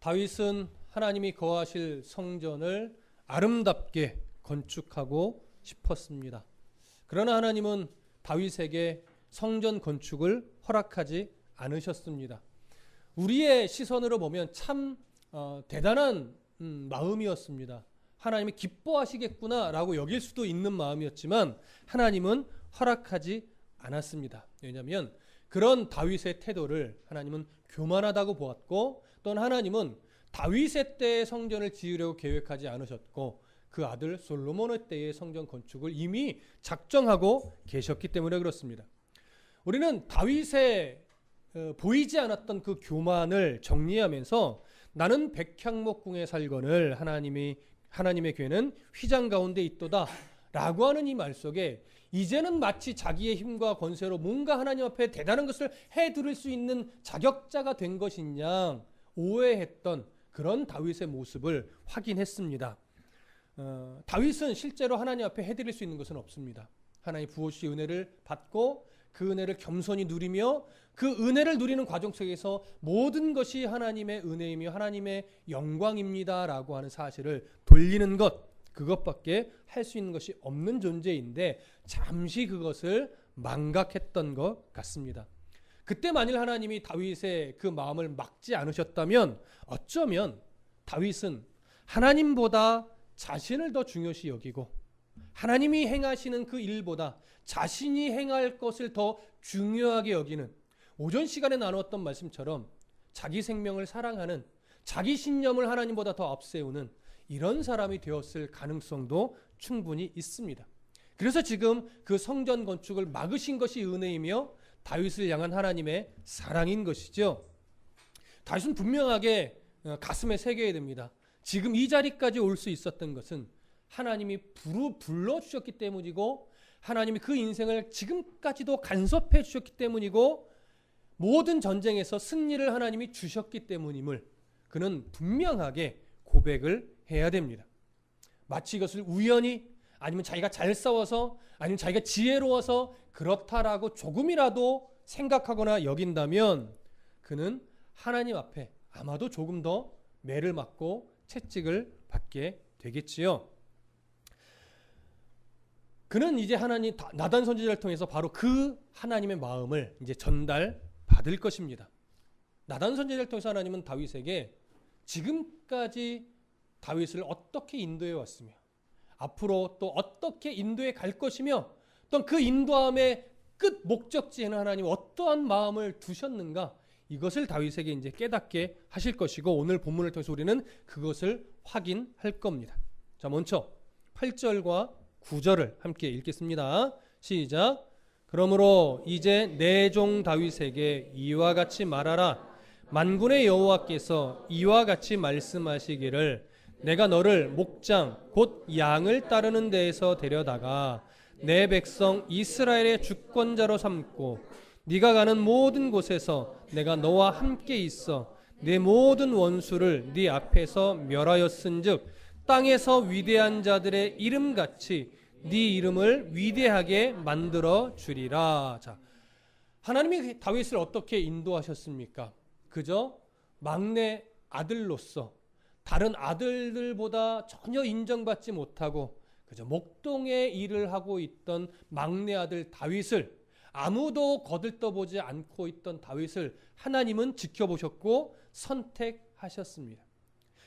다윗은 하나님이 거하실 성전을 아름답게 건축하고 싶었습니다. 그러나 하나님은 다윗에게 성전 건축을 허락하지 않으셨습니다. 우리의 시선으로 보면 참 대단한 마음이었습니다. 하나님이 기뻐하시겠구나라고 여길 수도 있는 마음이었지만 하나님은 허락하지 않았습니다. 왜냐하면 그런 다윗의 태도를 하나님은 교만하다고 보았고, 또는 하나님은 다윗의 때에 성전을 지으려고 계획하지 않으셨고 그 아들 솔로몬의 때의 성전 건축을 이미 작정하고 계셨기 때문에 그렇습니다. 우리는 다윗의 보이지 않았던 그 교만을 정리하면서 나는 백향목궁에 살거늘 하나님의 교회는 휘장 가운데 있도다 라고 하는 이 말 속에 이제는 마치 자기의 힘과 권세로 뭔가 하나님 앞에 대단한 것을 해드릴 수 있는 자격자가 된 것이냐 오해했던 그런 다윗의 모습을 확인했습니다. 다윗은 실제로 하나님 앞에 해드릴 수 있는 것은 없습니다. 하나님 부어주신 은혜를 받고 그 은혜를 겸손히 누리며 그 은혜를 누리는 과정 속에서 모든 것이 하나님의 은혜이며 하나님의 영광입니다 라고 하는 사실을 돌리는 것, 그것밖에 할 수 있는 것이 없는 존재인데 잠시 그것을 망각했던 것 같습니다. 그때 만일 하나님이 다윗의 그 마음을 막지 않으셨다면 어쩌면 다윗은 하나님보다 자신을 더 중요시 여기고 하나님이 행하시는 그 일보다 자신이 행할 것을 더 중요하게 여기는, 오전 시간에 나누었던 말씀처럼 자기 생명을 사랑하는, 자기 신념을 하나님보다 더 앞세우는 이런 사람이 되었을 가능성도 충분히 있습니다. 그래서 지금 그 성전 건축을 막으신 것이 은혜이며 다윗을 향한 하나님의 사랑인 것이죠. 다윗은 분명하게 가슴에 새겨야 됩니다. 지금 이 자리까지 올 수 있었던 것은 하나님이 불러주셨기 때문이고 하나님이 그 인생을 지금까지도 간섭해 주셨기 때문이고 모든 전쟁에서 승리를 하나님이 주셨기 때문임을 그는 분명하게 고백을 해야 됩니다. 마치 이것을 우연히 아니면 자기가 잘 싸워서 아니면 자기가 지혜로워서 그렇다라고 조금이라도 생각하거나 여긴다면 그는 하나님 앞에 아마도 조금 더 매를 맞고 채찍을 받게 되겠지요. 그는 이제 하나님 나단 선지자를 통해서 바로 그 하나님의 마음을 이제 전달받을 것입니다. 나단 선지자를 통해서 하나님은 다윗에게 지금까지 다윗을 어떻게 인도해 왔으며 앞으로 또 어떻게 인도해 갈 것이며 또 그 인도함의 끝 목적지에는 하나님 어떠한 마음을 두셨는가, 이것을 다윗에게 이제 깨닫게 하실 것이고 오늘 본문을 통해서 우리는 그것을 확인할 겁니다. 자, 먼저 8절과 9절을 함께 읽겠습니다. 시작. 그러므로 이제 내 종 다윗에게 이와 같이 말하라. 만군의 여호와께서 이와 같이 말씀하시기를 내가 너를 목장 곧 양을 따르는 데에서 데려다가 내 백성 이스라엘의 주권자로 삼고 네가 가는 모든 곳에서 내가 너와 함께 있어 내 모든 원수를 네 앞에서 멸하였은즉 땅에서 위대한 자들의 이름같이 네 이름을 위대하게 만들어 주리라. 자, 하나님이 다윗을 어떻게 인도하셨습니까? 그저 막내 아들로서 다른 아들들보다 전혀 인정받지 못하고 그저 목동의 일을 하고 있던 막내 아들 다윗을, 아무도 거들떠보지 않고 있던 다윗을 하나님은 지켜보셨고 선택하셨습니다.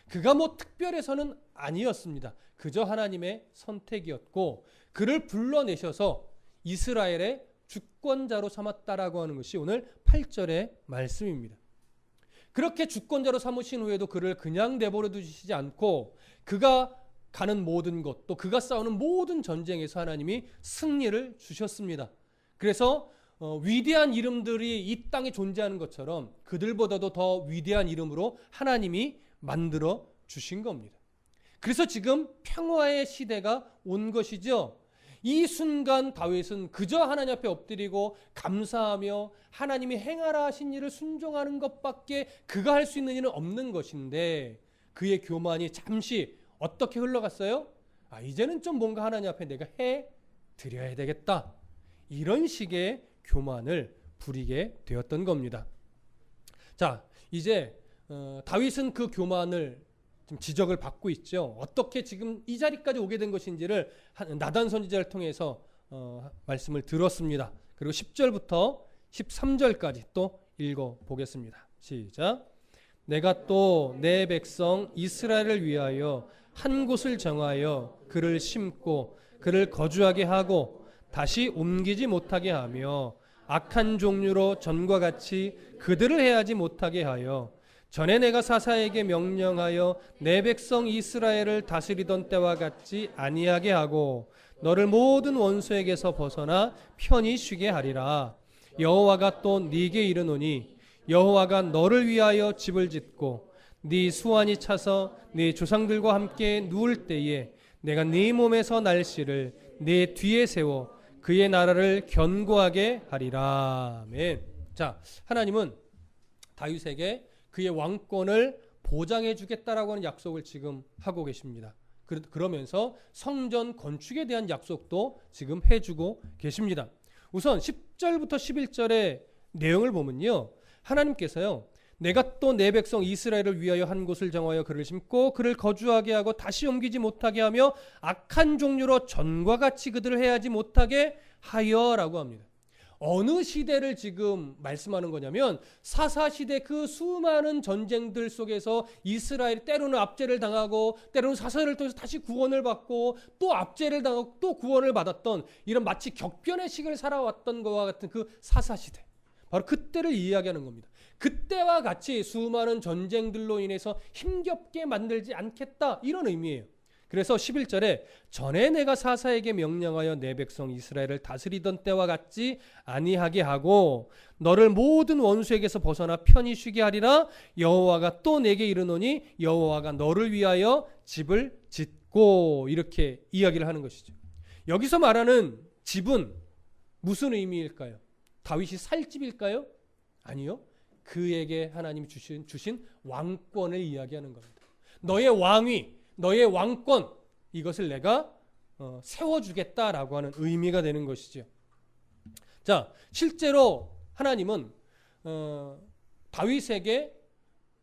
그가 뭐 특별해서는 아니었습니다. 그저 하나님의 선택이었고 그를 불러내셔서 이스라엘의 주권자로 삼았다라고 하는 것이 오늘 8절의 말씀입니다. 그렇게 주권자로 삼으신 후에도 그를 그냥 내버려 두시지 않고 그가 가는 모든 것, 또 그가 싸우는 모든 전쟁에서 하나님이 승리를 주셨습니다. 그래서 위대한 이름들이 이 땅에 존재하는 것처럼 그들보다도 더 위대한 이름으로 하나님이 만들어 주신 겁니다. 그래서 지금 평화의 시대가 온 것이죠. 이 순간 다윗은 그저 하나님 앞에 엎드리고 감사하며 하나님이 행하라 하신 일을 순종하는 것밖에 그가 할 수 있는 일은 없는 것인데 그의 교만이 잠시 어떻게 흘러갔어요? 이제는 좀 뭔가 하나님 앞에 내가 해 드려야 되겠다. 이런 식의 교만을 부리게 되었던 겁니다. 자, 이제 다윗은 그 교만을 좀 지적을 받고 있죠. 어떻게 지금 이 자리까지 오게 된 것인지를 나단 선지자를 통해서 말씀을 들었습니다. 그리고 10절부터 13절까지 또 읽어보겠습니다. 시작. 내가 또 내 백성 이스라엘을 위하여 한 곳을 정하여 그를 심고 그를 거주하게 하고 다시 옮기지 못하게 하며 악한 종류로 전과 같이 그들을 해하지 못하게 하여 전에 내가 사사에게 명령하여 내 백성 이스라엘을 다스리던 때와 같이 아니하게 하고 너를 모든 원수에게서 벗어나 편히 쉬게 하리라. 여호와가 또 네게 이르노니 여호와가 너를 위하여 집을 짓고 네 수완이 차서 네 조상들과 함께 누울 때에 내가 네 몸에서 날씨를 네 뒤에 세워 그의 나라를 견고하게 하리라. 아멘. 자, 하나님은 다윗에게 그의 왕권을 보장해 주겠다라고 하는 약속을 지금 하고 계십니다. 그러면서 성전 건축에 대한 약속도 지금 해주고 계십니다. 우선 10절부터 11절의 내용을 보면요, 하나님께서요, 내가 또 내 백성 이스라엘을 위하여 한 곳을 정하여 그를 심고 그를 거주하게 하고 다시 옮기지 못하게 하며 악한 종류로 전과 같이 그들을 해하지 못하게 하여라고 합니다. 어느 시대를 지금 말씀하는 거냐면 사사시대 그 수많은 전쟁들 속에서 이스라엘이 때로는 압제를 당하고 때로는 사사를 통해서 다시 구원을 받고 또 압제를 당하고 또 구원을 받았던 이런 마치 격변의 시기를 살아왔던 것과 같은 그 사사시대, 바로 그때를 이야기하는 겁니다. 그때와 같이 수많은 전쟁들로 인해서 힘겹게 만들지 않겠다, 이런 의미예요. 그래서 11절에 전에 내가 사사에게 명령하여 내 백성 이스라엘을 다스리던 때와 같이 아니하게 하고 너를 모든 원수에게서 벗어나 편히 쉬게 하리라. 여호와가 또 내게 이르노니 여호와가 너를 위하여 집을 짓고, 이렇게 이야기를 하는 것이죠. 여기서 말하는 집은 무슨 의미일까요? 다윗이 살 집일까요? 아니요. 그에게 하나님이 주신 왕권을 이야기하는 겁니다. 너의 왕위, 너의 왕권, 이것을 내가 세워주겠다라고 하는 의미가 되는 것이죠. 자, 실제로 하나님은 다윗에게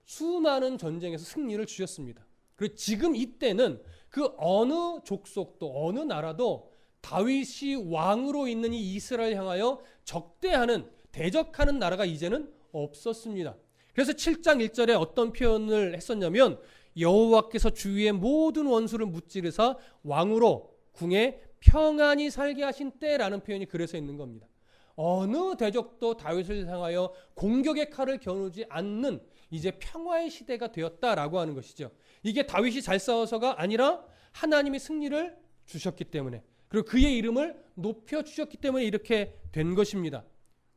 수많은 전쟁에서 승리를 주셨습니다. 그리고 지금 이때는 그 어느 족속도 어느 나라도 다윗이 왕으로 있는 이 이스라엘 향하여 적대하는, 대적하는 나라가 이제는 없었습니다. 그래서 7장 1절에 어떤 표현을 했었냐면 여호와께서 주위의 모든 원수를 무찌르사 왕으로 궁에 평안히 살게 하신 때라는 표현이 그래서 있는 겁니다. 어느 대적도 다윗을 향하여 공격의 칼을 겨누지 않는 이제 평화의 시대가 되었다라고 하는 것이죠. 이게 다윗이 잘 싸워서가 아니라 하나님이 승리를 주셨기 때문에, 그리고 그의 이름을 높여주셨기 때문에 이렇게 된 것입니다.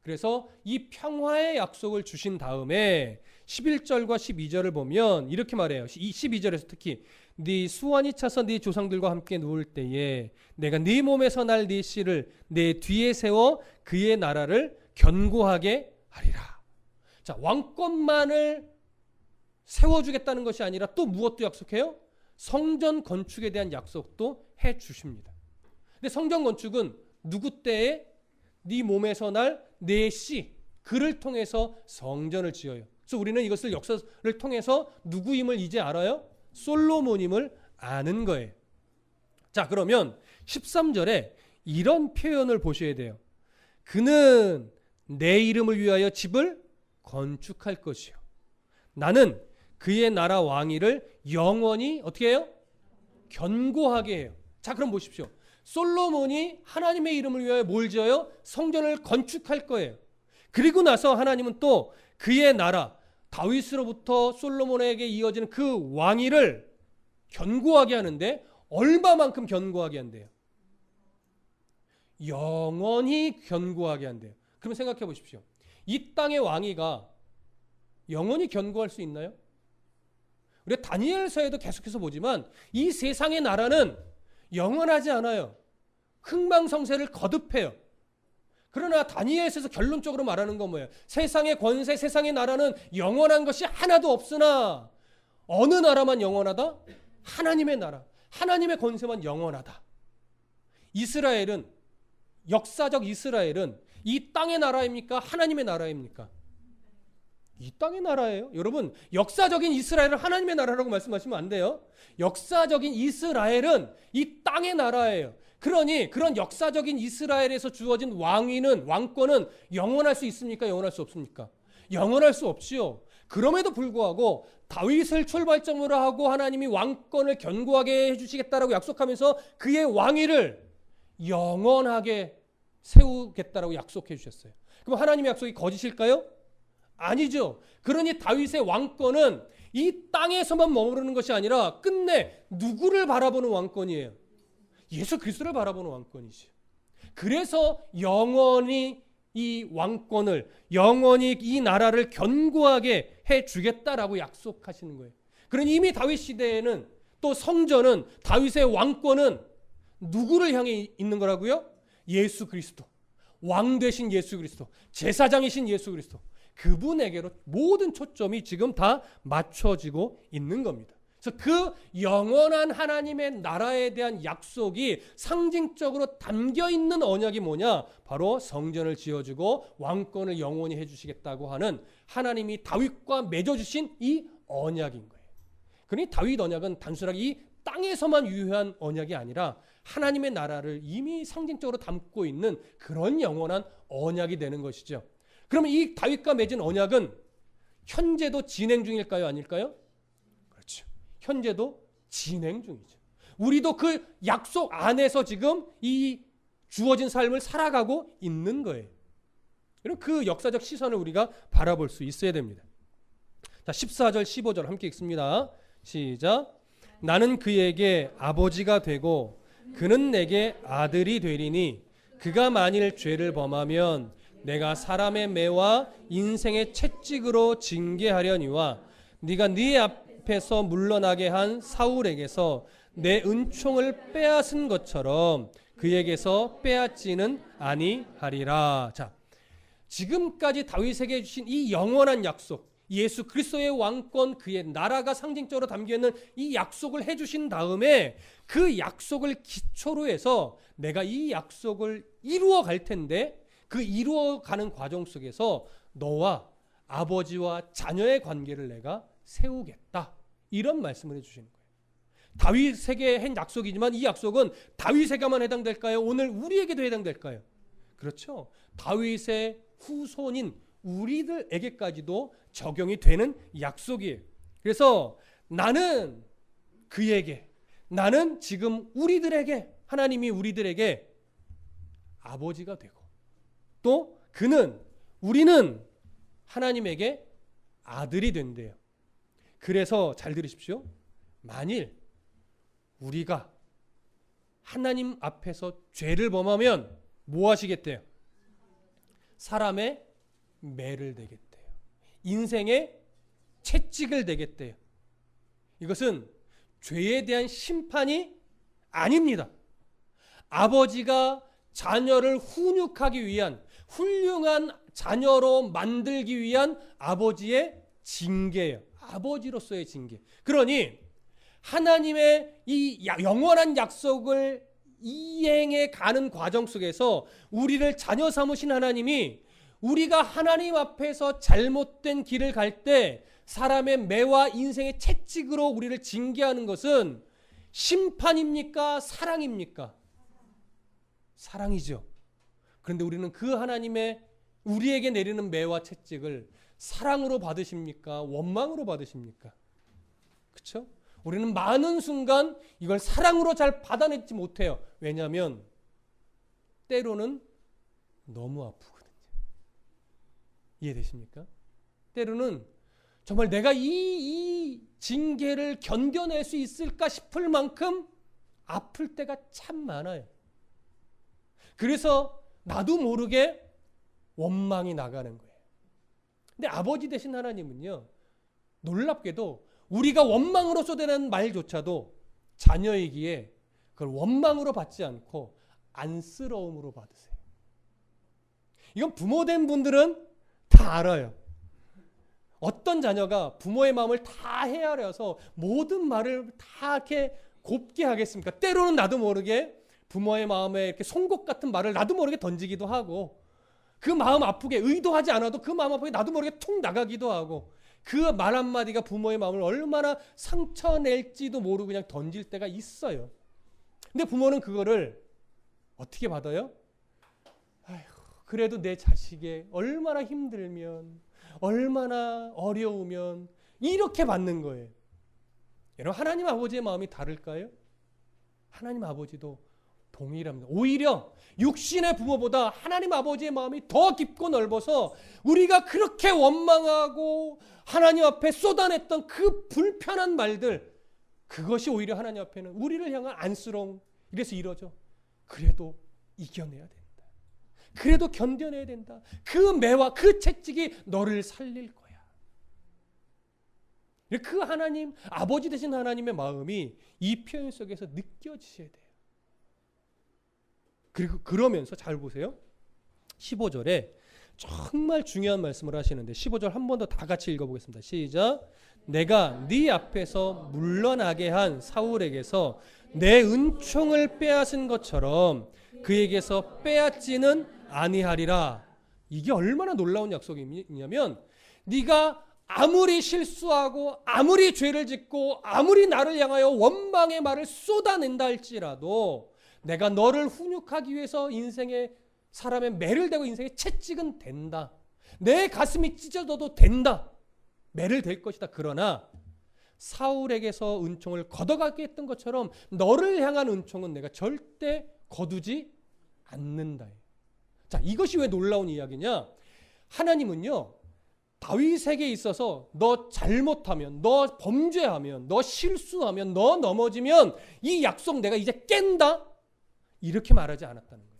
그래서 이 평화의 약속을 주신 다음에 11절과 12절을 보면 이렇게 말해요. 12절에서 특히 네 수완이 차서 네 조상들과 함께 누울 때에 내가 네 몸에서 날 네 씨를 내 뒤에 세워 그의 나라를 견고하게 하리라. 자, 왕권만을 세워주겠다는 것이 아니라 또 무엇도 약속해요? 성전 건축에 대한 약속도 해 주십니다. 근데 성전 건축은 누구 때에? 네 몸에서 날 내 씨, 그를 통해서 성전을 지어요. 그래서 우리는 이것을 역사를 통해서 누구임을 이제 알아요? 솔로몬임을 아는 거예요. 자, 그러면 13절에 이런 표현을 보셔야 돼요. 그는 내 이름을 위하여 집을 건축할 것이요. 나는 그의 나라 왕위를 영원히 어떻게 해요? 견고하게 해요. 자, 그럼 보십시오. 솔로몬이 하나님의 이름을 위하여 뭘 지어요? 성전을 건축할 거예요. 그리고 나서 하나님은 또 그의 나라, 다윗으로부터 솔로몬에게 이어지는 그 왕위를 견고하게 하는데 얼마만큼 견고하게 한대요? 영원히 견고하게 한대요. 그럼 생각해 보십시오. 이 땅의 왕위가 영원히 견고할 수 있나요? 우리 다니엘서에도 계속해서 보지만 이 세상의 나라는 영원하지 않아요. 흥망성쇠를 거듭해요. 그러나 다니엘서에서 결론적으로 말하는 건 뭐예요? 세상의 권세, 세상의 나라는 영원한 것이 하나도 없으나 어느 나라만 영원하다? 하나님의 나라, 하나님의 권세만 영원하다. 이스라엘은, 역사적 이스라엘은 이 땅의 나라입니까? 하나님의 나라입니까? 이 땅의 나라예요. 여러분, 역사적인 이스라엘은 하나님의 나라라고 말씀하시면 안 돼요. 역사적인 이스라엘은 이 땅의 나라예요. 그러니 그런 역사적인 이스라엘에서 주어진 왕권은 영원할 수 있습니까? 영원할 수 없습니까? 영원할 수 없지요. 그럼에도 불구하고 다윗을 출발점으로 하고 하나님이 왕권을 견고하게 해주시겠다라고 약속하면서 그의 왕위를 영원하게 세우겠다라고 약속해 주셨어요. 그럼 하나님의 약속이 거짓일까요? 아니죠. 그러니 다윗의 왕권은 이 땅에서만 머무르는 것이 아니라 끝내 누구를 바라보는 왕권이에요? 예수 그리스도를 바라보는 왕권이지. 그래서 영원히 이 왕권을, 영원히 이 나라를 견고하게 해주겠다라고 약속하시는 거예요. 그러니 이미 다윗 시대에는, 또 성전은, 다윗의 왕권은 누구를 향해 있는 거라고요? 예수 그리스도, 왕 되신 예수 그리스도, 제사장이신 예수 그리스도, 그분에게로 모든 초점이 지금 다 맞춰지고 있는 겁니다. 그래서 그 영원한 하나님의 나라에 대한 약속이 상징적으로 담겨있는 언약이 뭐냐? 바로 성전을 지어주고 왕권을 영원히 해주시겠다고 하는 하나님이 다윗과 맺어주신 이 언약인 거예요. 그러니 다윗 언약은 단순하게 이 땅에서만 유효한 언약이 아니라 하나님의 나라를 이미 상징적으로 담고 있는 그런 영원한 언약이 되는 것이죠. 그러면 이 다윗과 맺은 언약은 현재도 진행 중일까요? 아닐까요? 그렇죠. 현재도 진행 중이죠. 우리도 그 약속 안에서 지금 이 주어진 삶을 살아가고 있는 거예요. 그럼 그 역사적 시선을 우리가 바라볼 수 있어야 됩니다. 자, 14절 15절 함께 읽습니다. 시작. 나는 그에게 아버지가 되고 그는 내게 아들이 되리니 그가 만일 죄를 범하면 내가 사람의 매와 인생의 채찍으로 징계하려니와 네가 네 앞에서 물러나게 한 사울에게서 내 은총을 빼앗은 것처럼 그에게서 빼앗지는 아니하리라. 자, 지금까지 다윗에게 주신 이 영원한 약속, 예수 그리스도의 왕권, 그의 나라가 상징적으로 담겨있는 이 약속을 해주신 다음에 그 약속을 기초로 해서 내가 이 약속을 이루어 갈 텐데 그 이루어가는 과정 속에서 너와 아버지와 자녀의 관계를 내가 세우겠다. 이런 말씀을 해주시는 거예요. 다윗에게 한 약속이지만 이 약속은 다윗에게만 해당될까요? 오늘 우리에게도 해당될까요? 그렇죠. 다윗의 후손인 우리들에게까지도 적용이 되는 약속이에요. 그래서 나는 그에게, 나는 지금 우리들에게, 하나님이 우리들에게 아버지가 되고 또 우리는 하나님에게 아들이 된대요. 그래서 잘 들으십시오. 만일 우리가 하나님 앞에서 죄를 범하면 뭐 하시겠대요? 사람의 매를 대겠대요. 인생의 채찍을 대겠대요. 이것은 죄에 대한 심판이 아닙니다. 아버지가 자녀를 훈육하기 위한, 훌륭한 자녀로 만들기 위한 아버지의 징계예요. 아버지로서의 징계. 그러니 하나님의 이 영원한 약속을 이행해 가는 과정 속에서 우리를 자녀 삼으신 하나님이 우리가 하나님 앞에서 잘못된 길을 갈 때 사람의 매와 인생의 채찍으로 우리를 징계하는 것은 심판입니까? 사랑입니까? 사랑이죠. 그런데 우리는 그 하나님의 우리에게 내리는 매와 채찍을 사랑으로 받으십니까? 원망으로 받으십니까? 그렇죠? 우리는 많은 순간 이걸 사랑으로 잘 받아내지 못해요. 왜냐하면 때로는 너무 아프거든요. 이해되십니까? 때로는 정말 내가 이 징계를 견뎌낼 수 있을까 싶을 만큼 아플 때가 참 많아요. 그래서 나도 모르게 원망이 나가는 거예요. 근데 아버지 되신 하나님은요, 놀랍게도 우리가 원망으로 쏟아내는 말조차도 자녀이기에 그걸 원망으로 받지 않고 안쓰러움으로 받으세요. 이건 부모된 분들은 다 알아요. 어떤 자녀가 부모의 마음을 다 헤아려서 모든 말을 다 이렇게 곱게 하겠습니까? 때로는 나도 모르게 부모의 마음에 이렇게 송곳 같은 말을 나도 모르게 던지기도 하고, 그 마음 아프게 의도하지 않아도 그 마음 아프게 나도 모르게 툭 나가기도 하고 그 말 한마디가 부모의 마음을 얼마나 상처낼지도 모르고 그냥 던질 때가 있어요. 근데 부모는 그거를 어떻게 받아요? 아휴, 그래도 내 자식이 얼마나 힘들면 얼마나 어려우면 이렇게 받는 거예요. 여러분 하나님 아버지의 마음이 다를까요? 하나님 아버지도 동일합니다. 오히려 육신의 부모보다 하나님 아버지의 마음이 더 깊고 넓어서 우리가 그렇게 원망하고 하나님 앞에 쏟아냈던 그 불편한 말들, 그것이 오히려 하나님 앞에는 우리를 향한 안쓰러움. 이래서 이러죠. 그래도 이겨내야 된다. 그래도 견뎌내야 된다. 그 매와 그 채찍이 너를 살릴 거야. 그 하나님, 아버지 되신 하나님의 마음이 이 표현 속에서 느껴지셔야 돼요. 그리고 그러면서 잘 보세요. 15절에 정말 중요한 말씀을 하시는데 15절 한 번 더 다 같이 읽어보겠습니다. 시작. 내가 네 앞에서 물러나게 한 사울에게서 내 은총을 빼앗은 것처럼 그에게서 빼앗지는 아니하리라. 이게 얼마나 놀라운 약속이냐면 네가 아무리 실수하고 아무리 죄를 짓고 아무리 나를 향하여 원망의 말을 쏟아낸다 할지라도 내가 너를 훈육하기 위해서 인생의 사람의 매를 대고 인생의 채찍은 된다. 내 가슴이 찢어져도 된다. 매를 댈 것이다. 그러나 사울에게서 은총을 걷어가게 했던 것처럼 너를 향한 은총은 내가 절대 거두지 않는다. 자, 이것이 왜 놀라운 이야기냐? 하나님은요, 다윗에게 있어서 너 잘못하면, 너 범죄하면, 너 실수하면, 너 넘어지면 이 약속 내가 이제 깬다? 이렇게 말하지 않았다는 거예요.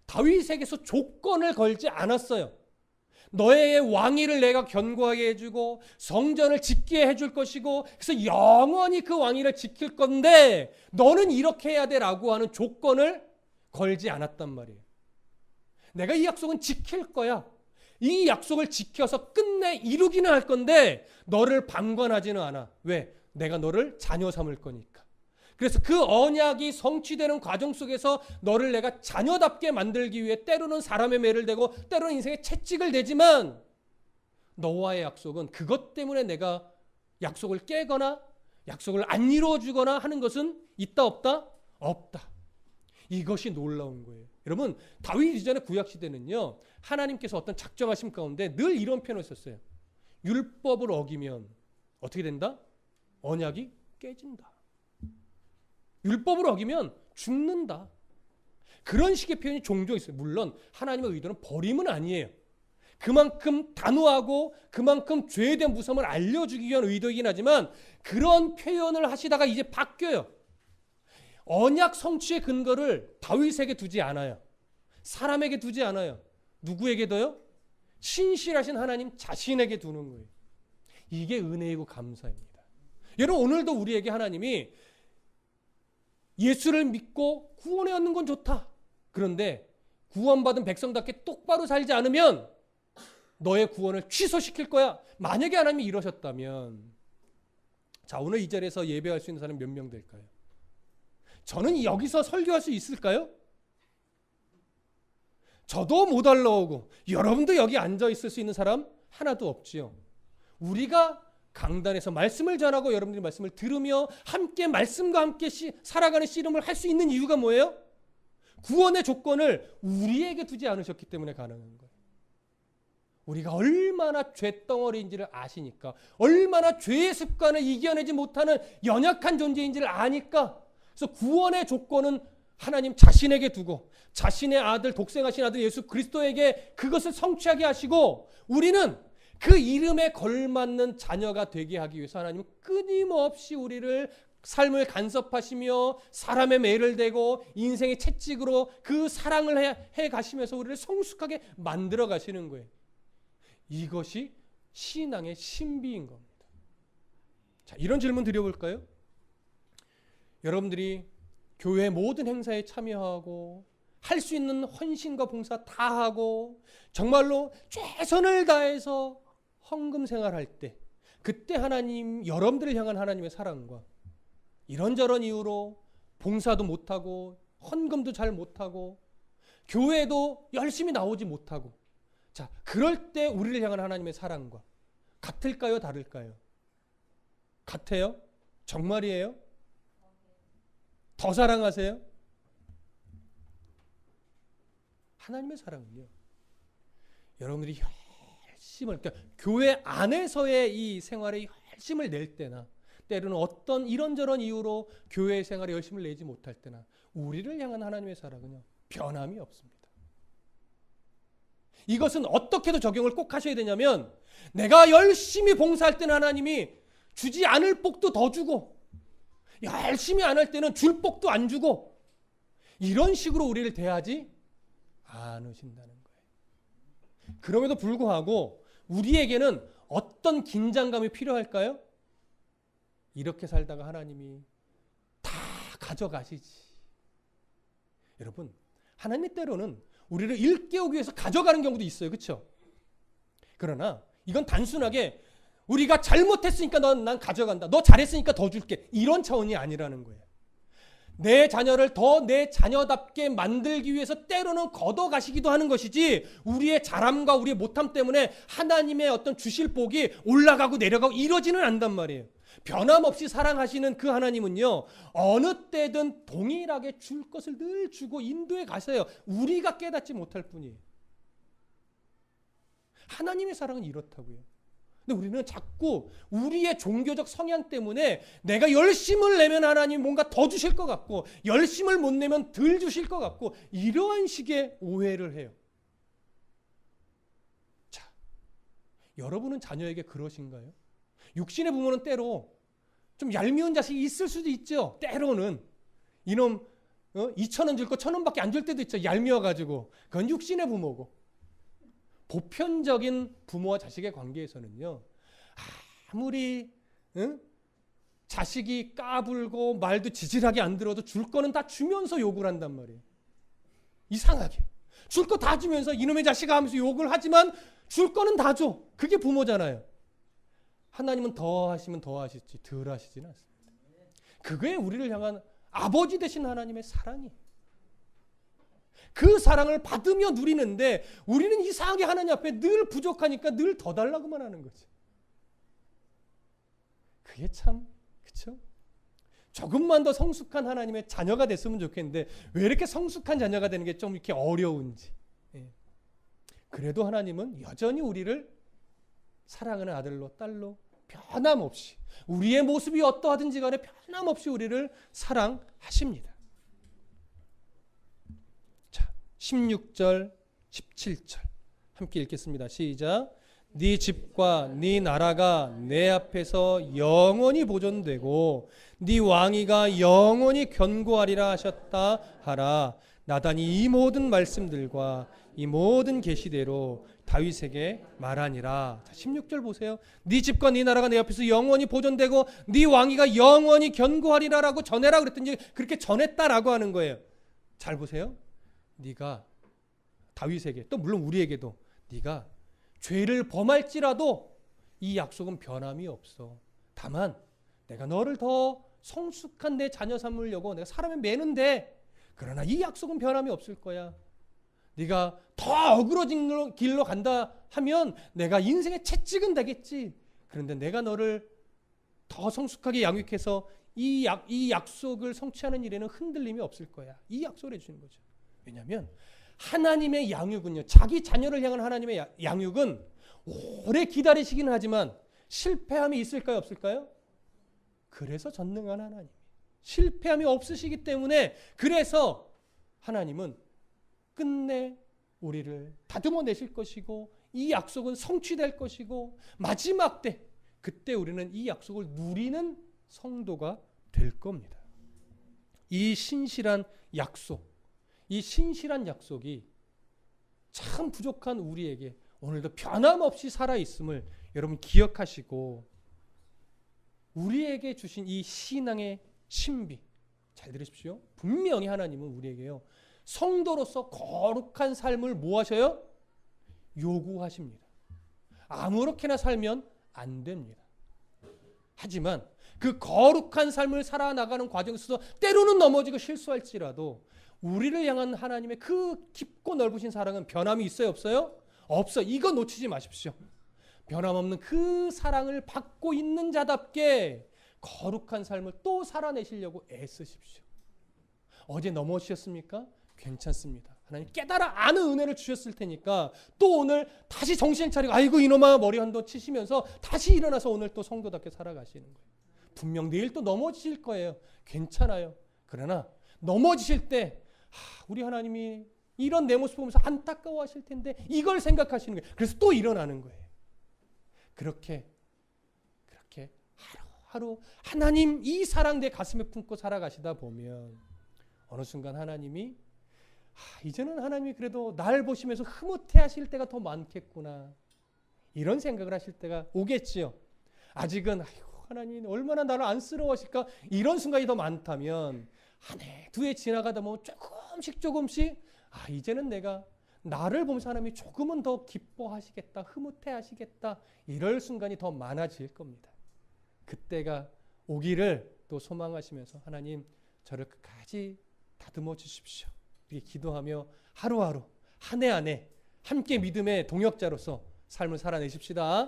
다윗에게서 조건을 걸지 않았어요. 너의 왕위를 내가 견고하게 해주고 성전을 짓게 해줄 것이고 그래서 영원히 그 왕위를 지킬 건데 너는 이렇게 해야 돼라고 하는 조건을 걸지 않았단 말이에요. 내가 이 약속은 지킬 거야. 이 약속을 지켜서 끝내 이루기는 할 건데 너를 방관하지는 않아. 왜? 내가 너를 자녀 삼을 거니까. 그래서 그 언약이 성취되는 과정 속에서 너를 내가 자녀답게 만들기 위해 때로는 사람의 매를 대고 때로는 인생의 채찍을 대지만 너와의 약속은 그것 때문에 내가 약속을 깨거나 약속을 안 이루어주거나 하는 것은 있다 없다? 없다. 이것이 놀라운 거예요. 여러분 다윗 이전의 구약시대는요 하나님께서 어떤 작정하심 가운데 늘 이런 표현을 썼어요. 율법을 어기면 어떻게 된다? 언약이 깨진다. 율법을 어기면 죽는다. 그런 식의 표현이 종종 있어요. 물론 하나님의 의도는 버림은 아니에요. 그만큼 단호하고 그만큼 죄에 대한 무서움을 알려주기 위한 의도이긴 하지만 그런 표현을 하시다가 이제 바뀌어요. 언약 성취의 근거를 다윗에게 두지 않아요. 사람에게 두지 않아요. 누구에게 둬요? 신실하신 하나님 자신에게 두는 거예요. 이게 은혜이고 감사입니다. 여러분 오늘도 우리에게 하나님이 예수를 믿고 구원에 얻는 건 좋다. 그런데 구원받은 백성답게 똑바로 살지 않으면 너의 구원을 취소시킬 거야. 만약에 하나님이 이러셨다면 자 오늘 이 자리에서 예배할 수 있는 사람 몇 명 될까요? 저는 여기서 설교할 수 있을까요? 저도 못 올라오고 여러분도 여기 앉아 있을 수 있는 사람 하나도 없지요. 우리가 강단에서 말씀을 전하고 여러분들이 말씀을 들으며 함께 말씀과 함께 살아가는 씨름을 할 수 있는 이유가 뭐예요? 구원의 조건을 우리에게 두지 않으셨기 때문에 가능한 거예요. 우리가 얼마나 죄덩어리인지를 아시니까 얼마나 죄의 습관을 이겨내지 못하는 연약한 존재인지를 아니까 그래서 구원의 조건은 하나님 자신에게 두고 자신의 아들 독생하신 아들 예수 그리스도에게 그것을 성취하게 하시고 우리는 그 이름에 걸맞는 자녀가 되게 하기 위해서 하나님은 끊임없이 우리를 삶을 간섭하시며 사람의 매를 대고 인생의 채찍으로 그 사랑을 해 가시면서 우리를 성숙하게 만들어 가시는 거예요. 이것이 신앙의 신비인 겁니다. 자, 이런 질문 드려볼까요? 여러분들이 교회 모든 행사에 참여하고 할 수 있는 헌신과 봉사 다 하고 정말로 최선을 다해서 헌금 생활할 때 그때 하나님 여러분들을 향한 하나님의 사랑과 이런저런 이유로 봉사도 못하고 헌금도 잘 못하고 교회도 열심히 나오지 못하고 자, 그럴 때 우리를 향한 하나님의 사랑과 같을까요? 다를까요? 같아요? 정말이에요? 더 사랑하세요? 하나님의 사랑은요, 여러분들이 열심을, 그러니까 교회 안에서의 이 생활에 열심을 낼 때나, 때로는 어떤 이런저런 이유로 교회 생활에 열심을 내지 못할 때나, 우리를 향한 하나님의 사랑은요, 변함이 없습니다. 이것은 어떻게도 적용을 꼭 하셔야 되냐면, 내가 열심히 봉사할 때는 하나님이 주지 않을 복도 더 주고, 열심히 안 할 때는 줄 복도 안 주고, 이런 식으로 우리를 대하지 않으신다는 거예요. 그럼에도 불구하고 우리에게는 어떤 긴장감이 필요할까요? 이렇게 살다가 하나님이 다 가져가시지. 여러분, 하나님 때로는 우리를 일깨우기 위해서 가져가는 경우도 있어요. 그렇죠? 그러나 이건 단순하게 우리가 잘못했으니까 난 가져간다, 너 잘했으니까 더 줄게, 이런 차원이 아니라는 거예요. 내 자녀를 더 내 자녀답게 만들기 위해서 때로는 걷어가시기도 하는 것이지, 우리의 잘함과 우리의 못함 때문에 하나님의 어떤 주실 복이 올라가고 내려가고 이러지는 않단 말이에요. 변함없이 사랑하시는 그 하나님은요, 어느 때든 동일하게 줄 것을 늘 주고 인도해 가세요. 우리가 깨닫지 못할 뿐이에요. 하나님의 사랑은 이렇다고요. 근데 우리는 자꾸 우리의 종교적 성향 때문에 내가 열심을 내면 하나님 뭔가 더 주실 것 같고, 열심을 못 내면 덜 주실 것 같고, 이러한 식의 오해를 해요. 자, 여러분은 자녀에게 그러신가요? 육신의 부모는 때로 좀 얄미운 자식이 있을 수도 있죠. 때로는 이놈 2,000원 줄 거 1,000원밖에 안 줄 때도 있죠. 얄미워가지고. 그건 육신의 부모고, 보편적인 부모와 자식의 관계에서는요, 아무리 자식이 까불고 말도 지질하게 안 들어도 줄 거는 다 주면서 욕을 한단 말이에요. 이상하게 줄 거 다 주면서 이놈의 자식아 하면서 욕을 하지만 줄 거는 다 줘. 그게 부모잖아요. 하나님은 더 하시면 더 하시지 덜 하시지는 않습니다. 그게 우리를 향한 아버지 되신 하나님의 사랑이에요. 그 사랑을 받으며 누리는데 우리는 이상하게 하나님 앞에 늘 부족하니까 늘 더 달라고만 하는 거지. 그게 참, 그렇죠? 조금만 더 성숙한 하나님의 자녀가 됐으면 좋겠는데 왜 이렇게 성숙한 자녀가 되는 게 좀 이렇게 어려운지. 그래도 하나님은 여전히 우리를 사랑하는 아들로 딸로 변함없이, 우리의 모습이 어떠하든지 간에 변함없이 우리를 사랑하십니다. 16절, 17절 함께 읽겠습니다. 시작. 네 집과 네 나라가 내 앞에서 영원히 보존되고 네 왕위가 영원히 견고하리라 하셨다 하라. 나단이 이 모든 말씀들과 이 모든 계시대로 다윗에게 말하니라. 자, 16절 보세요. 네 집과 네 나라가 내 앞에서 영원히 보존되고 네 왕위가 영원히 견고하리라라고 전해라 그랬더니 그렇게 전했다라고 하는 거예요. 잘 보세요. 네가 다윗에게, 또 물론 우리에게도, 네가 죄를 범할지라도 이 약속은 변함이 없어. 다만 내가 너를 더 성숙한 내 자녀 삼으려고 내가 사람에 매는데, 그러나 이 약속은 변함이 없을 거야. 네가 더 어그러진 길로 간다 하면 내가 인생의 채찍은 되겠지. 그런데 내가 너를 더 성숙하게 양육해서 이 약속을 성취하는 일에는 흔들림이 없을 거야. 이 약속을 해주는 거죠. 왜냐하면 하나님의 양육은요, 자기 자녀를 향한 하나님의 양육은 오래 기다리시기는 하지만 실패함이 있을까요, 없을까요? 그래서 전능한 하나님, 실패함이 없으시기 때문에, 그래서 하나님은 끝내 우리를 다듬어 내실 것이고 이 약속은 성취될 것이고 마지막 때, 그때 우리는 이 약속을 누리는 성도가 될 겁니다. 이 신실한 약속, 이 신실한 약속이 참 부족한 우리에게 오늘도 변함없이 살아있음을 여러분 기억하시고, 우리에게 주신 이 신앙의 신비, 잘 들으십시오. 분명히 하나님은 우리에게요, 성도로서 거룩한 삶을 뭐 하셔요? 요구하십니다. 아무렇게나 살면 안 됩니다. 하지만 그 거룩한 삶을 살아나가는 과정에서 때로는 넘어지고 실수할지라도 우리를 향한 하나님의 그 깊고 넓으신 사랑은 변함이 있어요, 없어요? 없어. 이거 놓치지 마십시오. 변함없는 그 사랑을 받고 있는 자답게 거룩한 삶을 또 살아내시려고 애쓰십시오. 어제 넘어지셨습니까? 괜찮습니다. 하나님 깨달아 아는 은혜를 주셨을 테니까 또 오늘 다시 정신 차리고 아이고 이놈아 머리 한번 치시면서 다시 일어나서 오늘 또 성도답게 살아가시는 거예요. 분명 내일 또 넘어지실 거예요. 괜찮아요. 그러나 넘어지실 때 우리 하나님이 이런 내 모습 보면서 안타까워하실 텐데 이걸 생각하시는 거예요. 그래서 또 일어나는 거예요. 그렇게 하루하루 하나님 이 사랑 내 가슴에 품고 살아가시다 보면 어느 순간 하나님이 이제는 하나님이 그래도 날 보시면서 흐뭇해하실 때가 더 많겠구나 이런 생각을 하실 때가 오겠지요. 아직은 아이고 하나님 얼마나 나를 안쓰러워하실까 이런 순간이 더 많다면 한 해, 두 해 지나가다 보면 조금씩 이제는 내가 나를 보면서 하나님이 조금은 더 기뻐하시겠다, 흐뭇해하시겠다 이럴 순간이 더 많아질 겁니다. 그때가 오기를 또 소망하시면서 하나님 저를 끝까지 다듬어 주십시오. 이렇게 기도하며 하루하루 한 해 한 해 함께 믿음의 동역자로서 삶을 살아내십시다.